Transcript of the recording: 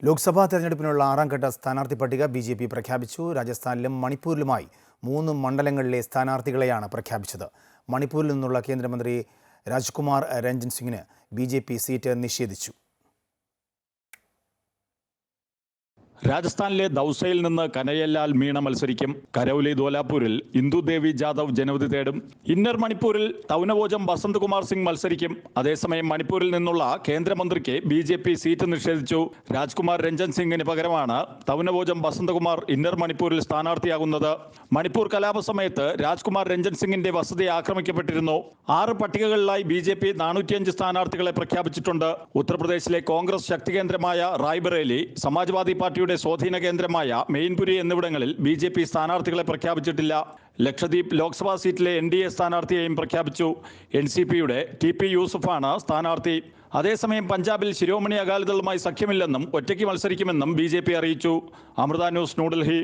ലോക്സഭാ തെരഞ്ഞെടുപ്പിനുള്ള 6ാം ഘട്ട സ്ഥാനാർത്ഥി പട്ടിക ബിജെപി പ്രഖ്യാപിച്ചു. രാജസ്ഥാനിലും മണിപ്പൂരിലുമായി 3 മണ്ഡലങ്ങളിലെ സ്ഥാനാർത്ഥികളെയാണ് പ്രഖ്യാപിച്ചത്. മണിപ്പൂരിൽ നിന്നുള്ള കേന്ദ്രമന്ത്രി രാജ്കുമാർ രഞ്ജൻ സിംഗിന് ബിജെപി സീറ്റ് നിഷേധിച്ചു. രാജസ്ഥാനിലെ ദൗസയിൽ നിന്ന് കനയ്യലാൽ മീണ മത്സരിക്കും. കരൗലി ധോലാപൂരിൽ ഇന്ദുദേവി ജാദവ് ജനവിധി തേടും. ഇന്നർ മണിപ്പൂരിൽ തൗനവോജം ബസന്ത് കുമാർ സിംഗ് മത്സരിക്കും. അതേസമയം മണിപ്പൂരിൽ നിന്നുള്ള കേന്ദ്രമന്ത്രിക്ക് ബിജെപി സീറ്റ് നിഷേധിച്ചു. രാജ്കുമാർ രഞ്ജൻ സിംഗിന് പകരമാണ് തൗനവോജം ബസന്ത് കുമാർ ഇന്നർ മണിപ്പൂരിൽ സ്ഥാനാർത്ഥിയാകുന്നത്. മണിപ്പൂർ കലാപ സമയത്ത് രാജ്കുമാർ രഞ്ജൻ സിംഗിന്റെ വസതി ആക്രമിക്കപ്പെട്ടിരുന്നു. 6 പട്ടികകളിലായി ബിജെപി 405 സ്ഥാനാർത്ഥികളെ പ്രഖ്യാപിച്ചിട്ടുണ്ട്. ഉത്തർപ്രദേശിലെ കോൺഗ്രസ് ശക്തി കേന്ദ്രമായ റായ്ബറേലി, സമാജ്വാദി പാർട്ടിയുടെ സ്വാധീന കേന്ദ്രമായ മെയിൻപുരി എന്നിവിടങ്ങളിൽ ബിജെപി സ്ഥാനാർത്ഥികളെ പ്രഖ്യാപിച്ചിട്ടില്ല. ലക്ഷദ്വീപ് ലോക്സഭാ സീറ്റിലെ NDA സ്ഥാനാർത്ഥിയെയും പ്രഖ്യാപിച്ചു. NCPയുടെ TP യൂസുഫാണ് സ്ഥാനാർത്ഥി. അതേസമയം പഞ്ചാബിൽ ശിരോമണി അകാലിദളുമായി സഖ്യമില്ലെന്നും ഒറ്റയ്ക്ക് മത്സരിക്കുമെന്നും ബിജെപി അറിയിച്ചു. അമൃത ന്യൂസ്, ന്യൂഡൽഹി.